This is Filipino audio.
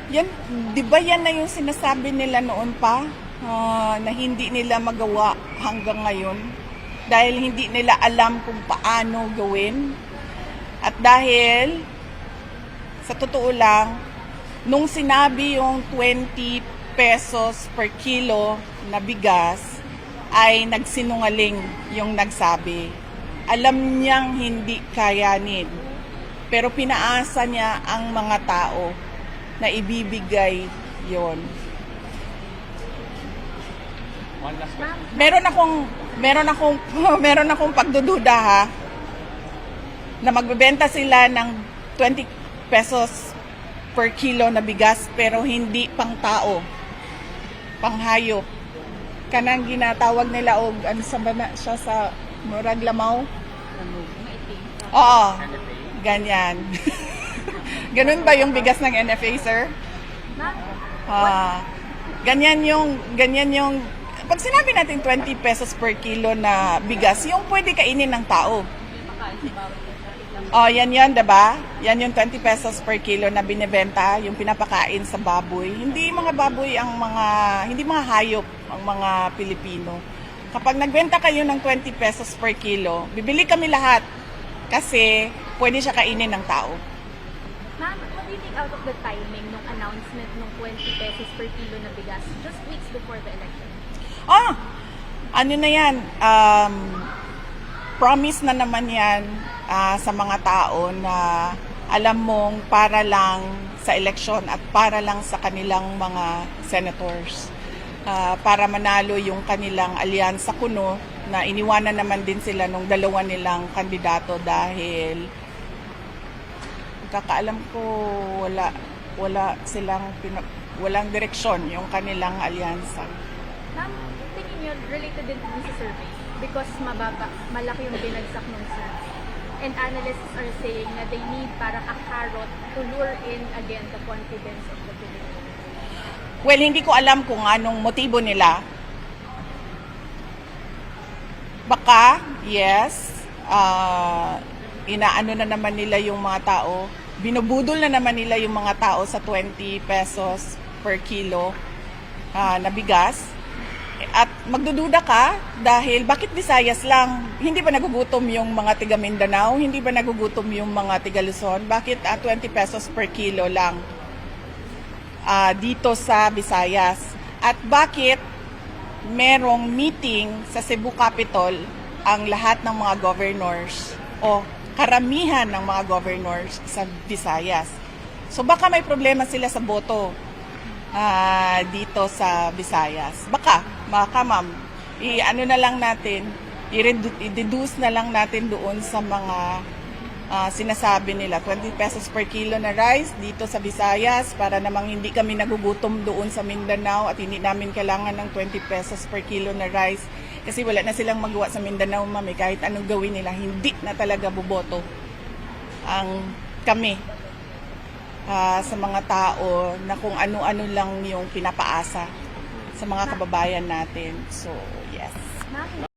Yan, di ba yan na yung sinasabi nila noon pa, na hindi nila magawa hanggang ngayon dahil hindi nila alam kung paano gawin. At dahil, sa totoo lang, nung sinabi yung 20 pesos per kilo na bigas, ay nagsinungaling yung nagsabi. Alam niyang hindi kayanin, pero pinaasa niya ang mga tao na ibibigay yon. One last question. Meron akong pagdududa ha, na magbebenta sila ng 20 pesos per kilo na bigas pero hindi pang tao, pang hayop. Kanang ginatawag nila og ano sa bana siya sa murag lamaw. Oo. Ganyan. Ganun ba yung bigas ng NFA, sir? Ganyan yung pag sinabi natin 20 pesos per kilo na bigas, yung pwede kainin ng tao. Yan yun, diba? Yan yung 20 pesos per kilo na binebenta, yung pinapakain sa baboy. Hindi mga baboy hindi mga hayop ang mga Pilipino. Kapag nagbenta kayo ng 20 pesos per kilo, bibili kami lahat kasi pwede siya kainin ng tao. Ma'am, what do you think out of the timing nung announcement ng 20 pesos per kilo na bigas just weeks before the election? Ano na yan? Promise na naman yan sa mga tao na alam mong para lang sa eleksyon at para lang sa kanilang mga senators. Para manalo yung kanilang alyansa kuno na iniwanan naman din sila nung dalawa nilang kandidato dahil kakaalam ko walang direksyon yung kanilang alyansa. Ma'am, tingin nyo related din sa survey because malaki yung binagsak ng survey. And analysts are saying na they need parang a carrot to lure in again the confidence of the Filipinos. Well, hindi ko alam kung anong motibo nila. Baka, yes, inaano na naman nila yung mga tao, binubudol na naman nila yung mga tao sa 20 pesos per kilo na bigas. At magdududa ka dahil bakit Visayas lang? Hindi ba nagugutom yung mga tiga Mindanao? Hindi ba nagugutom yung mga tiga Luzon? Bakit 20 pesos per kilo lang dito sa Visayas? At bakit merong meeting sa Cebu Capitol ang lahat ng mga governors o karamihan ng mga governors sa Visayas? So baka may problema sila sa boto dito sa Visayas. Baka ma'am, i-ano na lang natin, i-reduce na lang natin doon sa mga sinasabi nila, 20 pesos per kilo na rice dito sa Visayas para namang hindi kami nagugutom doon sa Mindanao at hindi namin kailangan ng 20 pesos per kilo na rice kasi wala na silang magawa sa Mindanao, ma'am. Kahit anong gawin nila, hindi na talaga boboto ang kami sa mga tao na kung ano-ano lang yung pinapaasa sa mga kababayan natin. So, yes.